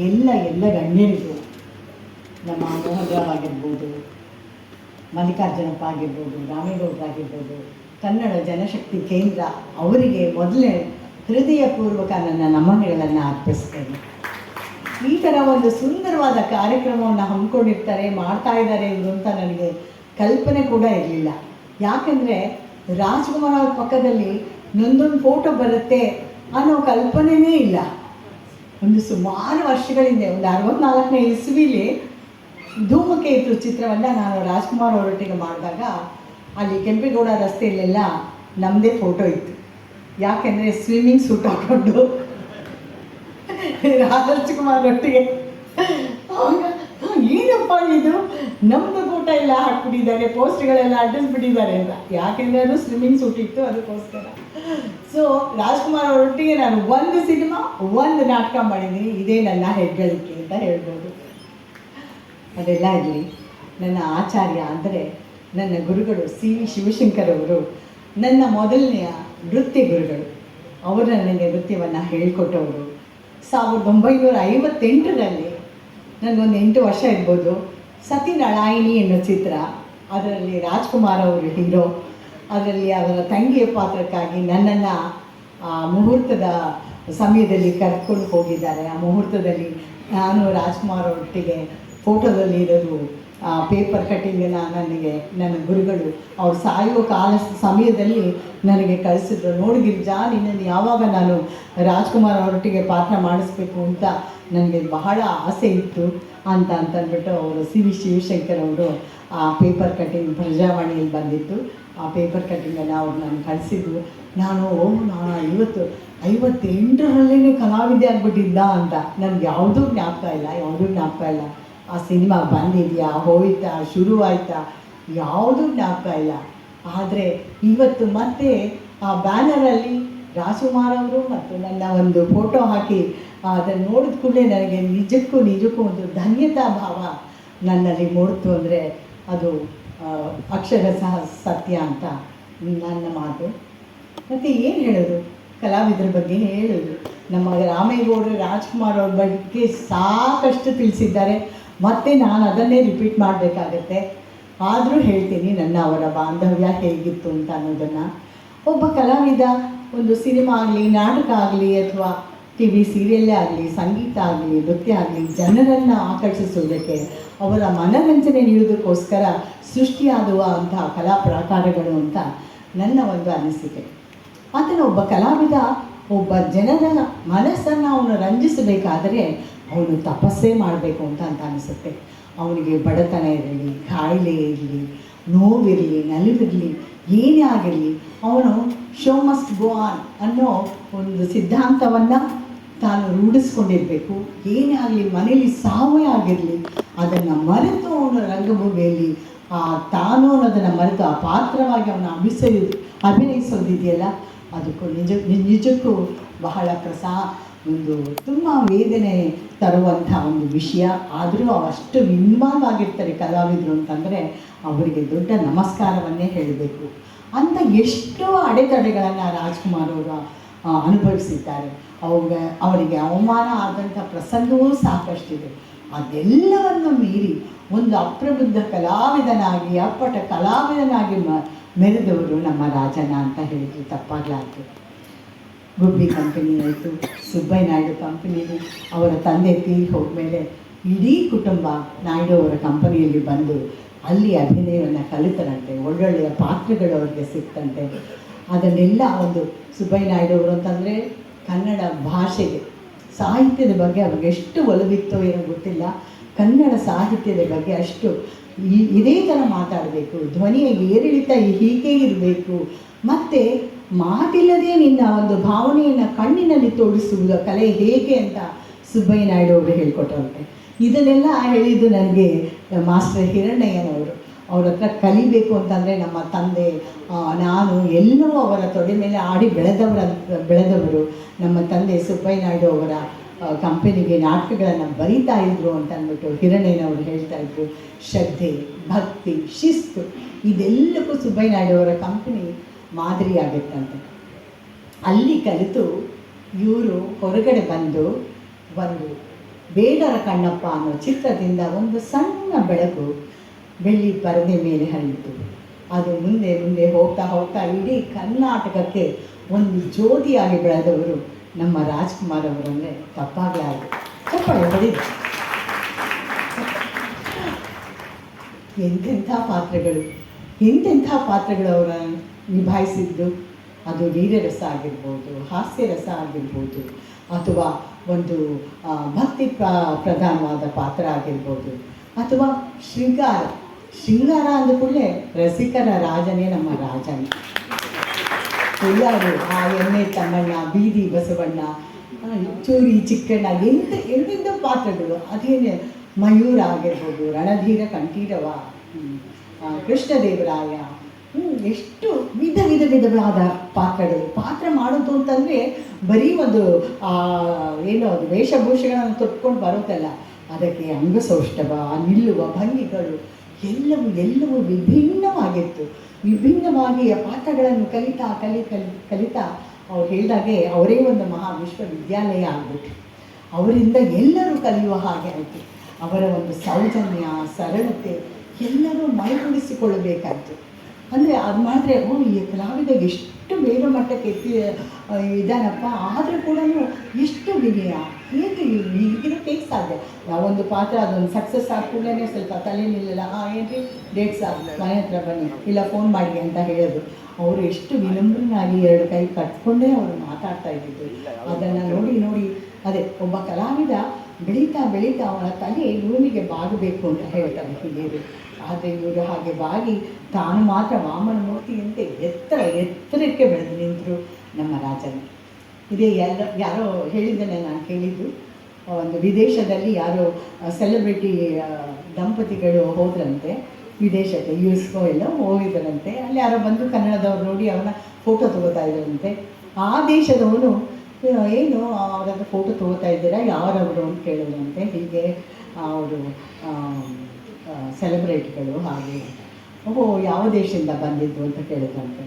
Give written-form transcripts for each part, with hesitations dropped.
ಎಲ್ಲ ಗಣ್ಯರಿಗೂ, ನಮ್ಮ ಮೋಹನ್ ರಾವ್ ಆಗಿರ್ಬೋದು, ಮಲ್ಲಿಕಾರ್ಜುನಪ್ಪ ಆಗಿರ್ಬೋದು, ರಾಮೇಗೌಡರಾಗಿರ್ಬೋದು, ಕನ್ನಡ ಜನಶಕ್ತಿ ಕೇಂದ್ರ ಅವರಿಗೆ ಮೊದಲೇ ಹೃದಯಪೂರ್ವಕ ನನ್ನ ನಮನಗಳನ್ನು ಅರ್ಪಿಸ್ತೇನೆ. ಈ ಥರ ಒಂದು ಸುಂದರವಾದ ಕಾರ್ಯಕ್ರಮವನ್ನು ಹಮ್ಮಿಕೊಂಡಿರ್ತಾರೆ, ಮಾಡ್ತಾ ಇದ್ದಾರೆ ಇವರು ಅಂತ ನನಗೆ ಕಲ್ಪನೆ ಕೂಡ ಇರಲಿಲ್ಲ. ಯಾಕಂದರೆ ರಾಜ್ಕುಮಾರ್ ಅವ್ರ ಪಕ್ಕದಲ್ಲಿ ನೊಂದೊಂದು ಫೋಟೋ ಬರುತ್ತೆ ಅನ್ನೋ ಕಲ್ಪನೆಯೇ ಇಲ್ಲ. ಒಂದು ಸುಮಾರು ವರ್ಷಗಳಿಂದ, ಒಂದು 64ನೇ ಇಸ್ವಿಲಿ ಧೂಮಕೇತು ಚಿತ್ರವನ್ನು ನಾನು ರಾಜ್ಕುಮಾರ್ ಅವರೊಟ್ಟಿಗೆ ಮಾಡಿದಾಗ ಅಲ್ಲಿ ಕೆಂಪೇಗೌಡ ರಸ್ತೆಯಲ್ಲೆಲ್ಲ ನಮ್ಮದೇ ಫೋಟೋ ಇತ್ತು. ಯಾಕೆಂದರೆ ಸ್ವಿಮ್ಮಿಂಗ್ ಸೂಟ್ ಹಾಕ್ಕೊಂಡು ರಾಜ್ಕುಮಾರ್ ಒಟ್ಟಿಗೆ, ಏನಪ್ಪ ಇದು ನಮ್ಮದು ಫೋಟೋ ಎಲ್ಲ ಹಾಕ್ಬಿಟ್ಟಿದ್ದಾರೆ, ಪೋಸ್ಟ್ಗಳೆಲ್ಲ ಅಂಟಿಸ್ಬಿಟ್ಟಿದ್ದಾರೆ ಅಂತ. ಯಾಕೆಂದರೆ ಅದು ಸ್ವಿಮ್ಮಿಂಗ್ ಸೂಟ್ ಇತ್ತು, ಅದಕ್ಕೋಸ್ಕರ. ಸೊ ರಾಜ್ಕುಮಾರ್ ಅವರೊಟ್ಟಿಗೆ ನಾನು ಒಂದು ಸಿನಿಮಾ, ಒಂದು ನಾಟಕ ಮಾಡಿದ್ದೀನಿ. ಇದೇ ನನ್ನ ಹೆಗ್ಗಳಿಕೆ ಅಂತ ಹೇಳ್ಬೋದು. ಅದೆಲ್ಲ ಇರಲಿ, ನನ್ನ ಆಚಾರ್ಯ ಅಂದರೆ ನನ್ನ ಗುರುಗಳು CV ಶಿವಶಂಕರ್ ಅವರು ನನ್ನ ಮೊದಲನೆಯ ನೃತ್ಯ ಗುರುಗಳು. ಅವರು ನನಗೆ ನೃತ್ಯವನ್ನು ಹೇಳಿಕೊಟ್ಟವರು. 1958ರಲ್ಲಿ, ನನಗೊಂದು 8 ವರ್ಷ ಇರ್ಬೋದು, ಸತಿನಳಾಯಿನಿ ಎನ್ನೋ ಚಿತ್ರ, ಅದರಲ್ಲಿ ರಾಜ್ಕುಮಾರ್ ಅವರು ಹೀರೋ. ಅದರಲ್ಲಿ ಅವರ ತಂಗಿಯ ಪಾತ್ರಕ್ಕಾಗಿ ನನ್ನನ್ನು ಮುಹೂರ್ತದ ಸಮಯದಲ್ಲಿ ಕರ್ಕೊಂಡು ಹೋಗಿದ್ದಾರೆ. ಆ ಮುಹೂರ್ತದಲ್ಲಿ ನಾನು ರಾಜ್ಕುಮಾರ್ ಒಟ್ಟಿಗೆ ಫೋಟೋದಲ್ಲಿ ಇರೋದು, ಪೇಪರ್ ಕಟ್ಟಿಂಗನ್ನು ನನಗೆ ನನ್ನ ಗುರುಗಳು ಅವ್ರು ಸಾಯುವ ಸಮಯದಲ್ಲಿ ನನಗೆ ಕಳಿಸಿದ್ರು. ನೋಡಿ ಗಿರಿಜಾ, ನಿನ್ನನ್ನು ಯಾವಾಗ ನಾನು ರಾಜ್ಕುಮಾರ್ ಅವರೊಟ್ಟಿಗೆ ಪಾತ್ರ ಮಾಡಿಸ್ಬೇಕು ಅಂತ ನನಗೆ ಬಹಳ ಆಸೆ ಇತ್ತು ಅಂತಂದ್ಬಿಟ್ಟು ಅವರು CV ಶಿವಶಂಕರ್ ಅವರು ಆ ಪೇಪರ್ ಕಟ್ಟಿಂಗ್ ಪ್ರಜಾವಾಣಿಯಲ್ಲಿ ಬಂದಿತ್ತು. ಆ ಪೇಪರ್ ಕಟ್ಟಿಂಗನ್ನು ಅವ್ರು ನಾನು ಕಳಿಸಿದ್ರು. ನಾನು 58ರಲ್ಲೇ ಕಲಾವಿದೆ ಆಗಿಬಿಟ್ಟಿದ್ದ ಅಂತ ನನಗೆ ಯಾವುದೂ ಜ್ಞಾಪಕ ಇಲ್ಲ. ಆ ಸಿನಿಮಾ ಬಂದಿದೆಯಾ, ಹೋಯ್ತಾ, ಶುರುವಾಯ್ತಾ, ಯಾವುದೂ ಜ್ಞಾಪಕ ಇಲ್ಲ. ಆದರೆ ಇವತ್ತು ಮತ್ತೆ ಆ ಬ್ಯಾನರಲ್ಲಿ ರಾಜ್ಕುಮಾರ್ ಅವರು ಮತ್ತು ನನ್ನ ಒಂದು ಫೋಟೋ ಹಾಕಿ ಅದನ್ನು ನೋಡಿದ ಕೂಡಲೇ ನನಗೆ ನಿಜಕ್ಕೂ ಒಂದು ಧನ್ಯತಾ ಭಾವ ನನ್ನಲ್ಲಿ ಮೂಡ್ತು. ಅಂದರೆ ಅದು ಅಕ್ಷರಶಃ ಸತ್ಯ ಅಂತ ನನ್ನ ಮಾತು. ಮತ್ತು ಏನು ಹೇಳೋದು, ಕಲಾವಿದರ ಬಗ್ಗೆ ಹೇಳೋದು. ನಮ್ಮ ರಾಮೇಗೌಡರು ರಾಜ್ಕುಮಾರ್ ಅವ್ರ ಬಗ್ಗೆ ಸಾಕಷ್ಟು ತಿಳಿಸಿದ್ದಾರೆ. ಮತ್ತು ನಾನು ಅದನ್ನೇ ರಿಪೀಟ್ ಮಾಡಬೇಕಾಗತ್ತೆ. ಆದರೂ ಹೇಳ್ತೀನಿ ಅವರ ಬಾಂಧವ್ಯ ಹೇಗಿತ್ತು ಅಂತ ಅನ್ನೋದನ್ನು. ಒಬ್ಬ ಕಲಾವಿದ ಒಂದು ಸಿನಿಮಾ ಆಗಲಿ, ನಾಟಕ ಆಗಲಿ, ಅಥವಾ TV ಸೀರಿಯಲ್ಲೇ ಆಗಲಿ, ಸಂಗೀತ ಆಗಲಿ, ನೃತ್ಯ ಆಗಲಿ, ಜನರನ್ನು ಆಕರ್ಷಿಸುವುದಕ್ಕೆ, ಅವರ ಮನರಂಜನೆ ನೀಡೋದಕ್ಕೋಸ್ಕರ ಸೃಷ್ಟಿಯಾಗುವ ಅಂತಹ ಕಲಾ ಪ್ರಕಾರಗಳು ಅಂತ ನನ್ನ ಒಂದು ಅನಿಸಿಕೆ. ಆದರೆ ಒಬ್ಬ ಕಲಾವಿದ ಒಬ್ಬ ಜನರ ಮನಸ್ಸನ್ನು ಅವನು ರಂಜಿಸಬೇಕಾದರೆ ಅವನು ತಪಸ್ಸೇ ಮಾಡಬೇಕು ಅಂತ ಅನಿಸುತ್ತೆ. ಅವನಿಗೆ ಬಡತನ ಇರಲಿ, ಕಾಯಿಲೆ ಇರಲಿ, ನೋವಿರಲಿ, ನಲಿವಿರಲಿ, ಏನೇ ಆಗಿರಲಿ, ಅವನು ಶೋ ಮಸ್ಟ್ ಗೋ ಆನ್ ಅನ್ನೋ ಒಂದು ಸಿದ್ಧಾಂತವನ್ನು ತಾನು ರೂಢಿಸ್ಕೊಂಡಿರಬೇಕು. ಏನೇ ಆಗಲಿ, ಮನೇಲಿ ಸಾವೇ ಆಗಿರಲಿ, ಅದನ್ನು ಮರೆತು ಅವನು ರಂಗಭೂಮಿಯಲ್ಲಿ ತಾನು ಅನ್ನೋದನ್ನು ಮರೆತು ಆ ಪಾತ್ರವಾಗಿ ಅವನು ಅಭಿನಯಿಸೋದಿದೆಯಲ್ಲ, ಅದಕ್ಕೂ ನಿಜಕ್ಕೂ ಬಹಳ ಒಂದು ತುಂಬ ವೇದನೆ ತರುವಂಥ ಒಂದು ವಿಷಯ. ಆದರೂ ಅಷ್ಟು ವಿನ್ಮಾನವಾಗಿರ್ತಾರೆ ಕಲಾವಿದರು ಅಂತಂದರೆ ಅವರಿಗೆ ದೊಡ್ಡ ನಮಸ್ಕಾರವನ್ನೇ ಹೇಳಬೇಕು. ಅಂತ ಎಷ್ಟೋ ಅಡೆತಡೆಗಳನ್ನು ರಾಜ್ಕುಮಾರ್ ಅವರು ಅನುಭವಿಸಿದ್ದಾರೆ. ಅವರಿಗೆ ಅವಮಾನ ಆದಂಥ ಪ್ರಸಂಗವೂ ಸಾಕಷ್ಟಿದೆ. ಅದೆಲ್ಲವನ್ನು ಮೀರಿ ಒಂದು ಅಪ್ರಬುದ್ಧ ಕಲಾವಿದನಾಗಿ, ಅಪ್ಪಟ ಕಲಾವಿದನಾಗಿ ಮೆರೆದವರು ನಮ್ಮ ರಾಜಣ್ಣ ಅಂತ ಹೇಳಿದ್ರು ತಪ್ಪಾಗಲಾರ್ದು. ಗುಬ್ಬಿ ಕಂಪನಿ ಆಯಿತು, ಸುಬ್ಬಯ್ಯ ನಾಯ್ಡು ಕಂಪನಿಯಲ್ಲಿ ಅವರ ತಂದೆ ತೀರಿ ಹೋದ್ಮೇಲೆ ಇಡೀ ಕುಟುಂಬ ನಾಯ್ಡು ಅವರ ಕಂಪನಿಯಲ್ಲಿ ಬಂದು ಅಲ್ಲಿ ಅಭಿನಯವನ್ನು ಕಲಿತರಂತೆ. ಒಳ್ಳೊಳ್ಳೆಯ ಪಾತ್ರಗಳು ಅವ್ರಿಗೆ ಸಿಕ್ತಂತೆ. ಅದನ್ನೆಲ್ಲ ಒಂದು ಸುಬ್ಬಯ್ಯ ನಾಯ್ಡು ಅವರು ಅಂತಂದರೆ ಕನ್ನಡ ಭಾಷೆಗೆ, ಸಾಹಿತ್ಯದ ಬಗ್ಗೆ ಅವ್ರಿಗೆ ಎಷ್ಟು ಒಲವಿತ್ತೋ ಏನೋ ಗೊತ್ತಿಲ್ಲ. ಕನ್ನಡ ಸಾಹಿತ್ಯದ ಬಗ್ಗೆ ಅಷ್ಟು ಇದೇ ಥರ ಮಾತಾಡಬೇಕು, ಧ್ವನಿಯ ಏರಿಳಿತ ಹೀಗೆ ಇರಬೇಕು, ಮತ್ತು ಮಾತಿಲ್ಲದೆ ನಿನ್ನ ಒಂದು ಭಾವನೆಯನ್ನು ಕಣ್ಣಿನಲ್ಲಿ ತೋರಿಸುವುದ ಕಲೆ ಹೇಗೆ ಅಂತ ಸುಬ್ಬಯ್ಯ ನಾಯ್ಡು ಅವರು ಹೇಳ್ಕೊಟ್ಟಂತೆ. ಇದನ್ನೆಲ್ಲ ಹೇಳಿದ್ದು ನನಗೆ ಮಾಸ್ಟರ್ ಹಿರಣ್ಣಯ್ಯನವರು. ಅವ್ರ ಹತ್ರ ಕಲಿಬೇಕು ಅಂತಂದರೆ ನಮ್ಮ ತಂದೆ, ನಾನು ಎಲ್ಲರೂ ಅವರ ತೊಡೆ ಮೇಲೆ ಆಡಿ ಬೆಳೆದವರು. ನಮ್ಮ ತಂದೆ ಸುಬ್ಬಯ್ಯ ನಾಯ್ಡು ಅವರ ಕಂಪನಿಗೆ ನಾಟಕಗಳನ್ನು ಬರೀತಾ ಇದ್ರು ಅಂತ ಅಂದ್ಬಿಟ್ಟು ಹಿರಣ್ಣಯ್ಯನವರು ಹೇಳ್ತಾಯಿದ್ರು. ಶ್ರದ್ಧೆ, ಭಕ್ತಿ, ಶಿಸ್ತು ಇದೆಲ್ಲಕ್ಕೂ ಸುಬ್ಬಯ್ಯ ನಾಯ್ಡು ಅವರ ಕಂಪನಿ ಮಾದರಿಯಾಗಿತ್ತಂತೆ. ಅಲ್ಲಿ ಕಲಿತು ಇವರು ಹೊರಗಡೆ ಬಂದು ಒಂದು ಬೇಡರ ಕಣ್ಣಪ್ಪ ಅನ್ನೋ ಚಿತ್ರದಿಂದ ಒಂದು ಸಣ್ಣ ಬೆಳಕು ಬೆಳ್ಳಿ ಪರದೆ ಮೇಲೆ ಹರಿಯಿತು. ಅದು ಮುಂದೆ ಮುಂದೆ ಹೋಗ್ತಾ ಹೋಗ್ತಾ ಇಡೀ ಕರ್ನಾಟಕಕ್ಕೆ ಒಂದು ಜ್ಯೋತಿಯಾಗಿ ಬೆಳೆದವರು ನಮ್ಮ ರಾಜ್ಕುಮಾರ್ ಅವರನ್ನೇ ತಪ್ಪಾಗಲಾರದು. ಚಪ್ಪಾಳೆ ಹೊಡೆದು. ಎಂತೆಂಥ ಪಾತ್ರಗಳು ಅವರ ನಿಭಾಯಿಸಿದ್ದು. ಅದು ವೀರರಸ ಆಗಿರ್ಬೋದು, ಹಾಸ್ಯರಸ ಆಗಿರ್ಬೋದು, ಅಥವಾ ಒಂದು ಭಕ್ತಿ ಪ್ರಧಾನವಾದ ಪಾತ್ರ ಆಗಿರ್ಬೋದು, ಅಥವಾ ಶೃಂಗಾರ ಅಂದ ಕೂಡಲೇ ರಸಿಕರ ರಾಜನೇ ನಮ್ಮ ರಾಜನೇ. ಎಲ್ಲರೂ ಆ ಎಣ್ಣೆ ತಮ್ಮಣ್ಣ, ಬೀದಿ ಬಸವಣ್ಣ, ಚೂರಿ ಚಿಕ್ಕಣ್ಣ, ಎಂತೆಂಥ ಪಾತ್ರಗಳು. ಅದೇನೇ ಮಯೂರ ಆಗಿರ್ಬೋದು, ರಣಧೀರ ಕಂಠೀರವ, ಕೃಷ್ಣದೇವರಾಯ, ಎಷ್ಟು ವಿಧವಾದ ಪಾತ್ರ ಮಾಡೋದು ಅಂತಂದರೆ ಬರೀ ಒಂದು ಏನೋ ಅದು ವೇಷಭೂಷೆಗಳನ್ನು ತೊಟ್ಕೊಂಡು ಬರೋದಲ್ಲ, ಅದಕ್ಕೆ ಅಂಗಸೌಷ್ಠವ, ನಿಲ್ಲುವ ಭಂಗಿಗಳು ಎಲ್ಲವೂ ವಿಭಿನ್ನವಾಗಿತ್ತು. ವಿಭಿನ್ನವಾಗಿ ಆ ಪಾತ್ರಗಳನ್ನು ಕಲಿತಾ ಅವ್ರು ಹೇಳಿದಾಗೆ ಅವರೇ ಒಂದು ಮಹಾ ವಿಶ್ವವಿದ್ಯಾಲಯ ಆಗ್ಬಿಟ್ಟು ಅವರಿಂದ ಎಲ್ಲರೂ ಕಲಿಯುವ ಹಾಗೆ ಆಯಿತು. ಅವರ ಒಂದು ಸೌಜನ್ಯ, ಸರಳತೆ ಎಲ್ಲರೂ ಮೈಗೂಡಿಸಿಕೊಳ್ಳಬೇಕಾಯಿತು. ಅಂದರೆ ಅದು ಮಾಡಿದ್ರೆ ಈ ಕಲಾವಿದ ಎಷ್ಟು ಬೇರೆ ಮಟ್ಟಕ್ಕೆ ಇದ್ದಾನಪ್ಪ, ಆದರೂ ಕೂಡ ಎಷ್ಟು ವಿನಯ, ಹೇಗೆ ಈಗಿರೋಕ್ಕೆ ಸಾಧ್ಯ. ನಾವೊಂದು ಪಾತ್ರ ಅದೊಂದು ಸಕ್ಸಸ್ ಆದ ಕೂಡಲೇ ಸ್ವಲ್ಪ ತಲೆ ನಿಲ್ಲಲ್ಲ, ಏನ್ರಿ ಡೇಟ್ಸ್ ಮನೆ ಹತ್ರ ಬನ್ನಿ, ಇಲ್ಲ ಫೋನ್ ಮಾಡಿ ಅಂತ ಹೇಳೋದು. ಅವರು ಎಷ್ಟು ವಿನಮ್ರನಾಗಿ 2 ಕೈ ಕಟ್ಕೊಂಡೇ ಅವರು ಮಾತಾಡ್ತಾ ಇದ್ದಿದ್ದು. ಅದನ್ನು ನೋಡಿ ಅದೇ ಒಬ್ಬ ಕಲಾವಿದ ಬೆಳೀತಾ ಅವನ ತಲೆ ಭೂಮಿಗೆ ಬಾಗಬೇಕು ಅಂತ ಹೇಳ್ತಾರೆ ಹಿರಿಯರು. ಆದರೆ ಇವರು ಹಾಗೆ ಬಾಗಿ ತಾನು ಮಾತ್ರ ವಾಮನ ಮೂರ್ತಿಯಂತೆ ಎತ್ತರಕ್ಕೆ ಬೆಳೆದು ನಿಂತರು ನಮ್ಮ ರಾಜರು. ಇದೇ ಯಾರೋ ಹೇಳಿದ್ದನ್ನೇ ನಾನು ಕೇಳಿದ್ದು. ಒಂದು ವಿದೇಶದಲ್ಲಿ ಯಾರೋ ಸೆಲೆಬ್ರಿಟಿ ದಂಪತಿಗಳು ಹೋದ್ರಂತೆ ವಿದೇಶಕ್ಕೆ, US ಎಲ್ಲ ಹೋಗಿದ್ದರಂತೆ. ಅಲ್ಲಿ ಯಾರೋ ಬಂದು ಕನ್ನಡದವ್ರು ನೋಡಿ ಅವನ ಫೋಟೋ ತೊಗೋತಾ ಇದ್ದರಂತೆ. ಆ ದೇಶದವನು ಏನು ಅವರದ್ದು ಫೋಟೋ ತೊಗೋತಾ ಇದ್ದೀರಾ, ಯಾರವರು ಅಂತ ಕೇಳಿದ್ರಂತೆ. ಹೀಗೆ ಅವರು ಸೆಲೆಬ್ರಿಟಿಗಳು ಹಾಗೆ. ಯಾವ ದೇಶದಿಂದ ಬಂದಿದ್ದು ಅಂತ ಕೇಳಿದ್ರಂತೆ.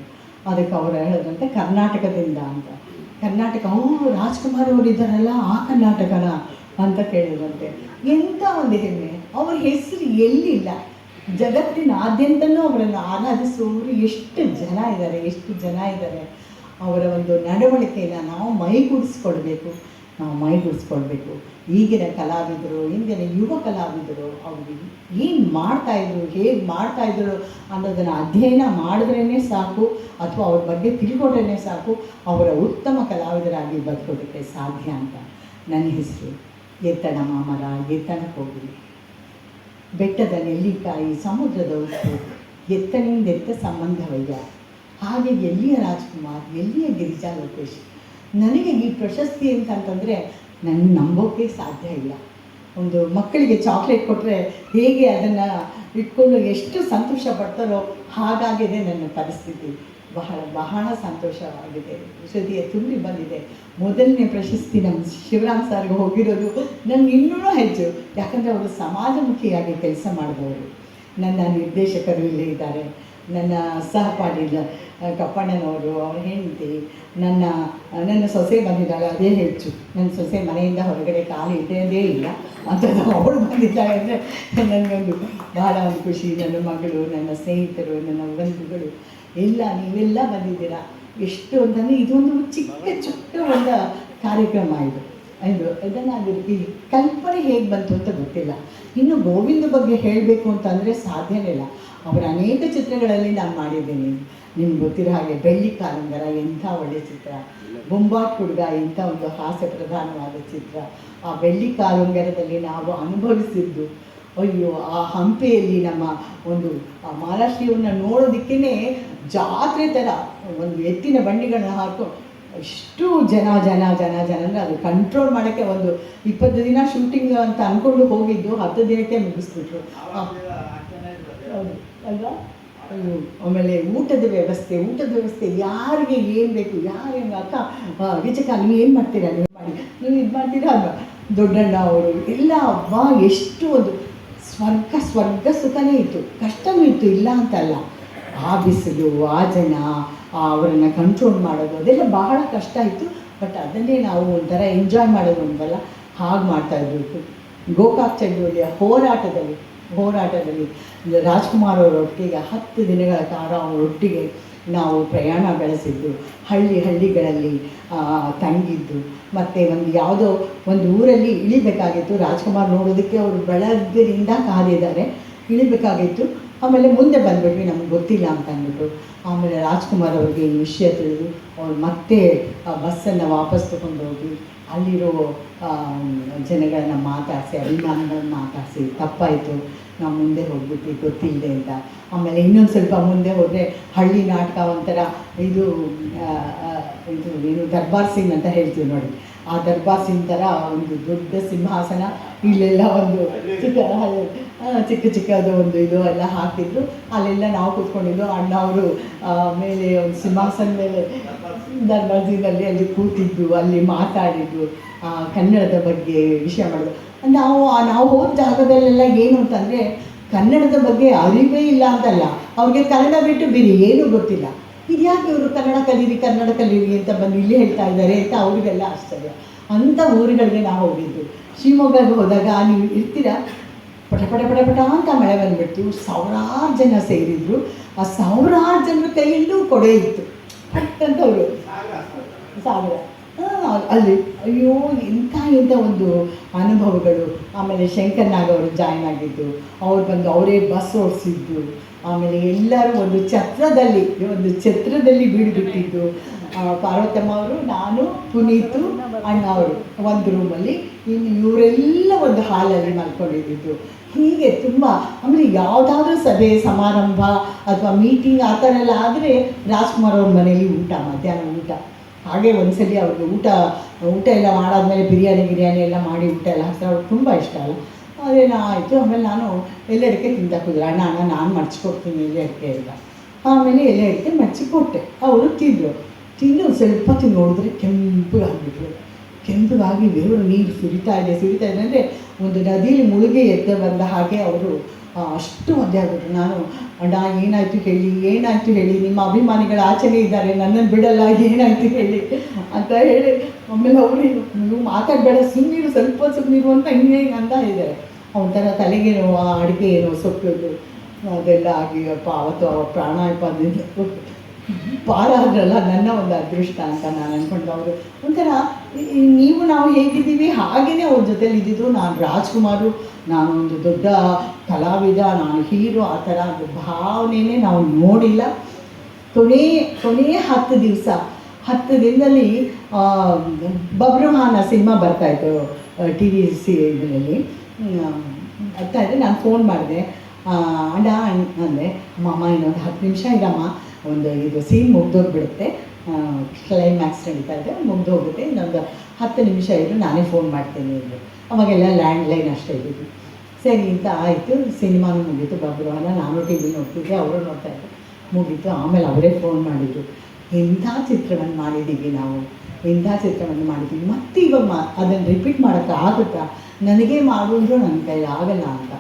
ಅದಕ್ಕೆ ಅವರು ಹೇಳಿದ್ರಂತೆ ಕರ್ನಾಟಕದಿಂದ ಅಂತ. ಕರ್ನಾಟಕ, ರಾಜ್ಕುಮಾರ್ ಅವರು ಇದ್ದಾರಲ್ಲ ಆ ಕರ್ನಾಟಕನ ಅಂತ ಕೇಳಿದ್ರಂತೆ. ಎಂಥ ಒಂದು ಹೆಮ್ಮೆ. ಅವ್ರ ಹೆಸರು ಎಲ್ಲಿಲ್ಲ, ಜಗತ್ತಿನಾದ್ಯಂತನೂ ಅವರನ್ನು ಆರಾಧಿಸುವವರು ಎಷ್ಟು ಜನ ಇದ್ದಾರೆ. ಅವರ ಒಂದು ನಡವಳಿಕೆಯನ್ನು ನಾವು ಮೈಗೂಡಿಸ್ಕೊಳ್ಬೇಕು. ಈಗಿನ ಕಲಾವಿದರು, ಇಂದಿನ ಯುವ ಕಲಾವಿದರು ಅವರು ಏನು ಮಾಡ್ತಾಯಿದ್ರು, ಹೇಗೆ ಮಾಡ್ತಾಯಿದ್ರು ಅನ್ನೋದನ್ನು ಅಧ್ಯಯನ ಮಾಡಿದ್ರೇ ಸಾಕು, ಅಥವಾ ಅವ್ರ ಬಗ್ಗೆ ತಿಳ್ಕೊಂಡ್ರೇ ಸಾಕು, ಅವರ ಉತ್ತಮ ಕಲಾವಿದರಾಗಿ ಬದುಕೋದಕ್ಕೆ ಸಾಧ್ಯ ಅಂತ. ನನ್ನ ಹೆಸರು ಎತ್ತಣ ಮಾಮರ, ಎತ್ತಣಕ್ಕೆ ಹೋಗಿ ಬೆಟ್ಟದ ನೆಲ್ಲಿಕಾಯಿ, ಸಮುದ್ರದ ಉಪ್ಪು, ಎತ್ತನಿಂದೆತ್ತ ಸಂಬಂಧವಯ್ಯ. ಹಾಗೆ ಎಲ್ಲಿಯ ರಾಜ್ಕುಮಾರ್, ಎಲ್ಲಿಯ ಗಿರಿಜಾ ಲೋಕೇಶ್. ನನಗೆ ಈ ಪ್ರಶಸ್ತಿ ಅಂತಂತಂದರೆ ನನ್ನ ನಂಬೋಕ್ಕೆ ಸಾಧ್ಯ ಇಲ್ಲ. ಒಂದು ಮಕ್ಕಳಿಗೆ ಚಾಕ್ಲೇಟ್ ಕೊಟ್ಟರೆ ಹೇಗೆ ಅದನ್ನು ಇಟ್ಕೊಂಡು ಎಷ್ಟು ಸಂತೋಷ ಪಡ್ತಾರೋ ಹಾಗಾಗಿದೆ ನನ್ನ ಪರಿಸ್ಥಿತಿ. ಬಹಳ ಸಂತೋಷವಾಗಿದೆ, ಹೃದಯ ತುಂಬಿ ಬಂದಿದೆ. ಮೊದಲನೇ ಪ್ರಶಸ್ತಿ ನಮ್ಮ ಶಿವರಾಮ್ ಸರ್ಗೆ ಹೋಗಿರೋದು ನನಗೆ ಇನ್ನೂ ಹೆಚ್ಚು. ಯಾಕಂದರೆ ಅವರು ಸಮಾಜಮುಖಿಯಾಗಿ ಕೆಲಸ ಮಾಡಿದವರು. ನನ್ನ ನಿರ್ದೇಶಕರು ಇಲ್ಲೇ ಇದ್ದಾರೆ, ನನ್ನ ಸಹಪಾಠಿ ಕಪ್ಪಣ್ಣನವರು, ಅವ್ರ ಹೆಂಡತಿ, ನನ್ನ ಸೊಸೆ ಬಂದಿದ್ದಾಳೆ, ಅದೇ ಹೆಚ್ಚು. ನನ್ನ ಸೊಸೆ ಮನೆಯಿಂದ ಹೊರಗಡೆ ಕಾಲು ಇಟ್ಟೇ ಇಲ್ಲ ಅಂಥದ್ದು ಅವಳು ಬಂದಿದ್ದಾಳೆ ಅಂದರೆ ನನಗೊಂದು ಬಹಳ ಒಂದು ಖುಷಿ. ನನ್ನ ಮಗಳು, ನನ್ನ ಸ್ನೇಹಿತರು, ನನ್ನ ಬಂಧುಗಳು ನೀವೆಲ್ಲ ಬಂದಿದ್ದೀರಾ. ಎಷ್ಟು ಅಂತಂದರೆ ಇದೊಂದು ಚಿಕ್ಕ ಒಂದು ಕಾರ್ಯಕ್ರಮ ಇದನ್ನು ಈ ಕಲ್ಪನೆ ಹೇಗೆ ಬಂತು ಅಂತ ಗೊತ್ತಿಲ್ಲ. ಇನ್ನು ಗೋವಿಂದ ಬಗ್ಗೆ ಹೇಳಬೇಕು ಅಂತಂದರೆ ಸಾಧ್ಯನೇ ಇಲ್ಲ. ಅವರ ಅನೇಕ ಚಿತ್ರಗಳಲ್ಲಿ ನಾನು ಮಾಡಿದ್ದೀನಿ. ನಿಮ್ಗೆ ಗೊತ್ತಿರೋ ಹಾಗೆ ಬೆಳ್ಳಿ ಕಾಲಂಗರ ಎಂಥ ಒಳ್ಳೆಯ ಚಿತ್ರ, ಬೊಂಬಾಟ್ ಹುಡುಗ ಎಂಥ ಒಂದು ಹಾಸ್ಯ ಪ್ರಧಾನವಾದ ಚಿತ್ರ. ಆ ಬೆಳ್ಳಿ ಕಾಲಂಗರದಲ್ಲಿ ನಾವು ಅನುಭವಿಸಿದ್ದು, ಅಯ್ಯೋ ಆ ಹಂಪೆಯಲ್ಲಿ ನಮ್ಮ ಒಂದು ಮಹಾರಾಷ್ಟ್ರೀಯವನ್ನು ನೋಡೋದಕ್ಕೇ ಜಾತ್ರೆ ಥರ ಒಂದು ಎತ್ತಿನ ಬಂಡಿಗಳನ್ನ ಹಾಕೋ ಎಷ್ಟು ಜನ ಅಂದರೆ ಅದು ಕಂಟ್ರೋಲ್ ಮಾಡೋಕ್ಕೆ ಒಂದು 20 ದಿನ ಶೂಟಿಂಗ್ ಅಂತ ಅಂದ್ಕೊಂಡು ಹೋಗಿದ್ದು 10 ದಿನಕ್ಕೆ ಮುಗಿಸ್ಬಿಟ್ರು. ಹೌದು ಅಲ್ವಾ? ಆಮೇಲೆ ಊಟದ ವ್ಯವಸ್ಥೆ ಯಾರಿಗೆ ಏನು ಬೇಕು, ಯಾರು ಅಕ್ಕ ವಿಚಕ ನೀವು ಏನು ಮಾಡ್ತೀರಾ, ನೀವು ಇದು ಮಾಡ್ತೀರಾ ಅಲ್ವಾ, ದೊಡ್ಡಣ್ಣ ಅವರು ಎಲ್ಲ ಎಷ್ಟು ಒಂದು ಸ್ವರ್ಗ ಸುಖನೇ ಇತ್ತು, ಕಷ್ಟವೂ ಇತ್ತು, ಇಲ್ಲ ಅಂತಲ್ಲ. ಆ ಬಿಸಿಲು, ಆ ಜನ, ಅವರನ್ನು ಕಂಟ್ರೋಲ್ ಮಾಡೋದು ಅದೆಲ್ಲ ಬಹಳ ಕಷ್ಟ ಇತ್ತು. ಬಟ್ ಅದನ್ನೇ ನಾವು ಒಂಥರ ಎಂಜಾಯ್ ಮಾಡೋದು ಅಂದಲ್ಲ, ಹಾಗೆ ಮಾಡ್ತಾಯಿದ್ರು. ಗೋಕಾಕ್ ಚಳುವಳಿಯ ಹೋರಾಟದಲ್ಲಿ ರಾಜ್ಕುಮಾರ್ ಅವರೊಟ್ಟಿಗೆ 10 ದಿನಗಳ ಕಾಲ ಅವರೊಟ್ಟಿಗೆ ನಾವು ಪ್ರಯಾಣ ಬೆಳೆಸಿದ್ದು, ಹಳ್ಳಿಗಳಲ್ಲಿ ತಂಗಿದ್ದು. ಮತ್ತು ಯಾವುದೋ ಒಂದು ಊರಲ್ಲಿ ಇಳಿಬೇಕಾಗಿತ್ತು, ರಾಜ್ಕುಮಾರ್ ನೋಡೋದಕ್ಕೆ ಅವರು ಬೆಳಗ್ಗೆಯಿಂದ ಕಾದಿದ್ದಾರೆ, ಇಳಿಬೇಕಾಗಿತ್ತು. ಆಮೇಲೆ ಮುಂದೆ ಬಂದುಬಿಟ್ವಿ, ನಮ್ಗೆ ಗೊತ್ತಿಲ್ಲ ಅಂತ ಅಂದ್ಬಿಟ್ಟು. ಆಮೇಲೆ ರಾಜ್ಕುಮಾರ್ ಅವ್ರಿಗೆ ಈ ವಿಷಯ ತಿಳಿದು ಅವ್ರು ಮತ್ತೆ ಬಸ್ಸನ್ನು ವಾಪಸ್ ತೊಗೊಂಡೋಗಿ ಅಲ್ಲಿರೋ ಜನಗಳನ್ನ ಮಾತಾಡಿಸಿ, ಅಭಿಮಾನಿಗಳನ್ನ ಮಾತಾಡಿಸಿ, ತಪ್ಪಾಯಿತು, ನಾವು ಮುಂದೆ ಹೋಗ್ಬಿಟ್ಟು ಗೊತ್ತಿಲ್ಲದೆ ಅಂತ. ಆಮೇಲೆ ಇನ್ನೊಂದು ಸ್ವಲ್ಪ ಮುಂದೆ ಹೋದರೆ ಹಳ್ಳಿ ನಾಟಕ ಒಂಥರ ಇದು ಏನು ದರ್ಬಾರ್ ಸೀನ್ ಅಂತ ಹೇಳ್ತೀವಿ ನೋಡಿ, ಆ ದರ್ಬಾರ್ ಸೀನ್ ಥರ ಒಂದು ದೊಡ್ಡ ಸಿಂಹಾಸನ, ಇಲ್ಲೆಲ್ಲ ಒಂದು ಚಿಕ್ಕದು ಒಂದು ಇದು ಎಲ್ಲ ಹಾಕಿದ್ರು. ಅಲ್ಲೆಲ್ಲ ನಾವು ಕೂತ್ಕೊಂಡಿದ್ದು, ಅಣ್ಣ ಅವರು ಮೇಲೆ ಒಂದು ಸಿಂಹಾಸನ ಮೇಲೆ ದರ್ಬಾರ್ ಸೀನಲ್ಲಿ ಅಲ್ಲಿ ಕೂತಿದ್ದು, ಅಲ್ಲಿ ಮಾತಾಡಿದ್ದು, ಕನ್ನಡದ ಬಗ್ಗೆ ವಿಷಯ ಮಾಡಿದ್ರು. ನಾವು ಹೋದ ಜಾಗದಲ್ಲೆಲ್ಲ ಏನು ಅಂತಂದರೆ ಕನ್ನಡದ ಬಗ್ಗೆ ಅರಿವೇ ಇಲ್ಲ ಅಂತಲ್ಲ, ಅವ್ರಿಗೆ ಕನ್ನಡ ಬಿಟ್ಟು ಬೇರೆ ಏನೂ ಗೊತ್ತಿಲ್ಲ. ಇದ್ಯಾಕೆ ಇವರು ಕನ್ನಡ ಕಲೀರಿ ಅಂತ ಬಂದು ಇಲ್ಲಿ ಹೇಳ್ತಾ ಇದ್ದಾರೆ ಅಂತ ಅವರಿಗೆಲ್ಲ ಆಶ್ಚರ್ಯ. ಅಂಥ ಊರುಗಳಿಗೆ ನಾವು ಹೋಗಿದ್ದು. ಶಿವಮೊಗ್ಗಕ್ಕೆ ಹೋದಾಗ ನೀವು ಇರ್ತೀರ, ಪಟ ಅಂತ ಮಳೆ ಬಂದುಬಿಡ್ತು. ಸಾವಿರಾರು ಜನ ಸೇರಿದ್ರು. ಆ ಸಾವಿರಾರು ಜನರ ಕೈಯಲ್ಲೂ ಕೊಡೆ ಇತ್ತು, ಪಟ್ಟಂತವರು ಸಾವಿರ. ಅಲ್ಲಿ ಅಯ್ಯೋ ಇಂಥ ಒಂದು ಅನುಭವಗಳು. ಆಮೇಲೆ ಶಂಕರ್ ನಾಗ್ ಅವರು ಜಾಯ್ನ್ ಆಗಿದ್ದು, ಅವ್ರು ಬಂದು ಅವರೇ ಬಸ್ ಓಡಿಸಿದ್ದು. ಆಮೇಲೆ ಎಲ್ಲರೂ ಒಂದು ಛತ್ರದಲ್ಲಿ ಬೀಡುಬಿಟ್ಟಿದ್ದು. ಪಾರ್ವತಮ್ಮ ಅವರು, ನಾನು, ಪುನೀತು, ಅಣ್ಣ ಅವರು ಒಂದು ರೂಮಲ್ಲಿ, ಇನ್ನು ಇವರೆಲ್ಲ ಒಂದು ಹಾಲಲ್ಲಿ ಮಲ್ಕೊಂಡಿದ್ದು. ಹೀಗೆ ತುಂಬ. ಆಮೇಲೆ ಯಾವುದಾದ್ರೂ ಸಭೆ ಸಮಾರಂಭ ಅಥವಾ ಮೀಟಿಂಗ್ ಆ ಥರ ಎಲ್ಲ ಆದರೆ ರಾಜ್ಕುಮಾರ್ ಅವ್ರ ಮನೇಲಿ ಮಧ್ಯಾಹ್ನ ಊಟ. ಹಾಗೆ ಒಂದ್ಸಲಿ ಅವ್ರಿಗೆ ಊಟ ಎಲ್ಲ ಮಾಡಾದ್ಮೇಲೆ ಬಿರಿಯಾನಿ ಎಲ್ಲ ಮಾಡಿ ಊಟ ಎಲ್ಲ ಹಾಕ್ತಾರೆ. ಅವ್ರಿಗೆ ತುಂಬ ಇಷ್ಟ ಅಲ್ಲ. ಅದೇನೋ ಆಯಿತು. ಆಮೇಲೆ ನಾನು ಎಲೆ ಅಡಿಕೆ ತಿಂದಾಕಿದ್ರು. ಅಣ್ಣ ನಾನು ಮಡ್ಚಿಕೊಡ್ತೀನಿ ಎಲೆ ಅಡಿಕೆ ಇಲ್ಲ. ಆಮೇಲೆ ಎಲೆ ಅಡಿಕೆ ಮಡ್ಚಿಕೊಟ್ಟೆ. ಅವರು ತಿಂದು ಸ್ವಲ್ಪ ನೋಡಿದ್ರೆ ಕೆಂಪಗಾಗಿ ಬೆವರು ನೀರು ಸುರಿತಾ ಇದೆ ಅಂದರೆ ಒಂದು ನದಿಯಲ್ಲಿ ಮುಳುಗಿ ಎದ್ದು ಬಂದ ಹಾಗೆ ಅವರು ಅಷ್ಟು ಒಂದೇ ಆಗಿದ್ರು. ನಾನು ಅಣ್ಣ ಏನಾಯಿತು ಹೇಳಿ, ನಿಮ್ಮ ಅಭಿಮಾನಿಗಳು ಆಚೆನೇ ಇದ್ದಾರೆ, ನನ್ನನ್ನು ಬಿಡಲ್ಲ, ಏನಾಯಿತು ಹೇಳಿ ಅಂತ ಹೇಳಿ. ಆಮೇಲೆ ಅವರು ನೀವು ಮಾತಾಡಬೇಡ, ಸುಮ್ಮನಿರು ಅಂತ ಹಿಂಗೆ ಅಂತ ಇದ್ದಾರೆ. ಒಂಥರ ತಲೆಗೆ ನೋವು, ಅಡುಗೆ ಏನೋ ಸೊಪ್ಪು ಅದೆಲ್ಲ ಆಗಿ ಅವತ್ತು ಪ್ರಾಣಾಯಾಮದಿಂದ ಪಾರ ಆದ್ರಲ್ಲ, ನನ್ನ ಒಂದು ಅದೃಷ್ಟ ಅಂತ ನಾನು ಅಂದ್ಕೊಂಡು. ಅವರು ಒಂಥರ ನಾವು ಹೇಗಿದ್ದೀವಿ ಹಾಗೆಯೇ ಅವ್ರ ಜೊತೆಲಿ ಇದ್ದಿದ್ದು. ನಾನು ರಾಜ್ಕುಮಾರು, ನಾನೊಂದು ದೊಡ್ಡ ಕಲಾವಿದ, ನಾನು ಹೀರೋ, ಆ ಥರ ಭಾವನೆಯೇ ನಾವು ನೋಡಿಲ್ಲ. ಕೊನೆಯ 10 ದಿನದಲ್ಲಿ ಬಬ್ರುವಾಹನ ಸಿನಿಮಾ ಬರ್ತಾಯಿತ್ತು TV ಇದರಲ್ಲಿ ಆಗ್ತಾ ಇದೆ. ನಾನು ಫೋನ್ ಮಾಡಿದೆ, ಅಣ್ಣ ಅಂದೆ, ಮಾಮ ಇನ್ನೊಂದು 10 ನಿಮಿಷ ಇರಮ್ಮ, ಒಂದು ಇದು ಸೀನ್ ಮುಗ್ದೋಗ್ಬಿಡುತ್ತೆ, ಕ್ಲೈಮ್ಯಾಕ್ಸ್ ನಡೀತಾ ಇದೆ, ಮುಗ್ದೋಗುತ್ತೆ, ಇನ್ನೊಂದು 10 ನಿಮಿಷ ಇದ್ದು ನಾನೇ ಫೋನ್ ಮಾಡ್ತೀನಿ ಅಂದರು. ಅವಾಗೆಲ್ಲ ಲ್ಯಾಂಡ್ಲೈನ್ ಅಷ್ಟೇ ಇದ್ದಿದ್ದು. ಸರಿ ಅಂತ ಆಯಿತು. ಸಿನಿಮಾನು ಮುಗೀತು, ಬಬ್ರುವಾಹನ. ನಾನು TV ನೋಡ್ತಿದ್ದೆ, ಅವರು ನೋಡ್ತಾಯಿದ್ದೆ, ಮುಗೀತು. ಆಮೇಲೆ ಅವರೇ ಫೋನ್ ಮಾಡಿದರು, ಇಂಥ ಚಿತ್ರವನ್ನು ಮಾಡಿದ್ದೀವಿ ನಾವು, ಮತ್ತು ಇವಾಗ ಅದನ್ನು ರಿಪೀಟ್ ಮಾಡೋಕ್ಕೆ ಆಗುತ್ತಾ, ನನಗೆ ಮಾಡುವಂದ್ರೂ ನನ್ನ ಕೈಲಿ ಆಗಲ್ಲ ಅಂತ.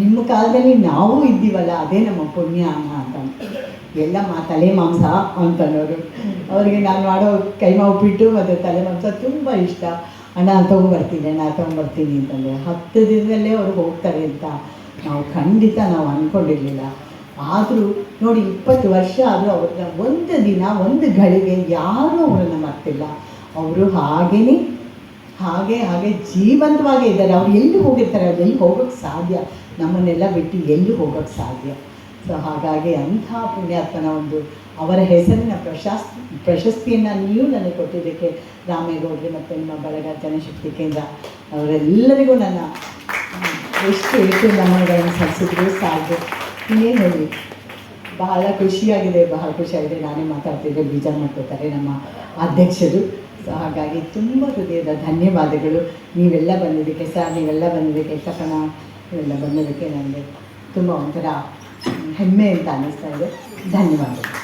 ನಿಮ್ಮ ಕಾಲದಲ್ಲಿ ನಾವು ಇದ್ದೀವಲ್ಲ, ಅದೇ ನಮ್ಮ ಪುಣ್ಯ ಅಂತ ಎಲ್ಲ ತಲೆ ಮಾಂಸ ಅಂತನೋರು. ಅವರಿಗೆ ನಾನು ಮಾಡೋ ಕೈಮಾ ಉಪ್ಪಿಟ್ಟು ಮತ್ತು ತಲೆ ಮಾಂಸ ತುಂಬ ಇಷ್ಟ. ಅಣ್ಣ ತೊಗೊಂಬರ್ತೀನಿ ಅಂತಂದರೆ 10 ದಿನದಲ್ಲೇ ಅವ್ರು ಹೋಗ್ತಾರೆ ಅಂತ ಖಂಡಿತ ನಾವು ಅಂದ್ಕೊಂಡಿರಲಿಲ್ಲ. ಆದರೂ ನೋಡಿ, 20 ವರ್ಷ ಆದರೂ ಅವ್ರನ್ನ ಒಂದು ದಿನ ಒಂದು ಗಳಿಗೆ ಯಾರೂ ಅವರನ್ನು ಮರ್ತಿಲ್ಲ. ಅವರು ಹಾಗೆ ಜೀವಂತವಾಗೇ ಇದ್ದಾರೆ. ಅವ್ರು ಎಲ್ಲಿ ಹೋಗಿರ್ತಾರೆ, ಅವ್ರು ಎಲ್ಲಿ ಹೋಗೋಕ್ಕೆ ಸಾಧ್ಯ, ನಮ್ಮನ್ನೆಲ್ಲ ಬಿಟ್ಟು ಎಲ್ಲಿ ಹೋಗೋಕ್ಕೆ ಸಾಧ್ಯ. ಸೊ ಹಾಗಾಗಿ ಅಂಥ ಪುಣ್ಯಾತ್ಮನ ಅವರ ಹೆಸರಿನ ಪ್ರಶಸ್ತಿಯನ್ನು ನೀವು ನನಗೆ ಕೊಟ್ಟಿದ್ದಕ್ಕೆ ರಾಮೇಗೌಡರು ಮತ್ತು ನಿಮ್ಮ ಬಳಗ ಜನಶಕ್ತಿ ಕೇಂದ್ರ ಅವರೆಲ್ಲರಿಗೂ ನನ್ನ ಎಷ್ಟು ನಮನಗಳನ್ನು ಸಲ್ಲಿಸಿದ್ರು ಸಾಧ್ಯ. ಇನ್ನೇನು ಹೇಳಿ, ಬಹಳ ಖುಷಿಯಾಗಿದೆ. ನಾನೇ ಮಾತಾಡ್ತಿದ್ದೆ, ಬೀಜ ಮಾಡ್ಕೋತಾರೆ ನಮ್ಮ ಅಧ್ಯಕ್ಷರು. ಸೊ ಹಾಗಾಗಿ ತುಂಬ ಹೃದಯದ ಧನ್ಯವಾದಗಳು. ನೀವೆಲ್ಲ ಬಂದಿದ್ದಕ್ಕೆ ಕಣ ಇವೆಲ್ಲ ಬಂದಿದ್ದಕ್ಕೆ ನನಗೆ ತುಂಬ ಒಂಥರ ಹೆಮ್ಮೆ ಅಂತ ಅನ್ನಿಸ್ತಾ ಇದೆ. ಧನ್ಯವಾದಗಳು.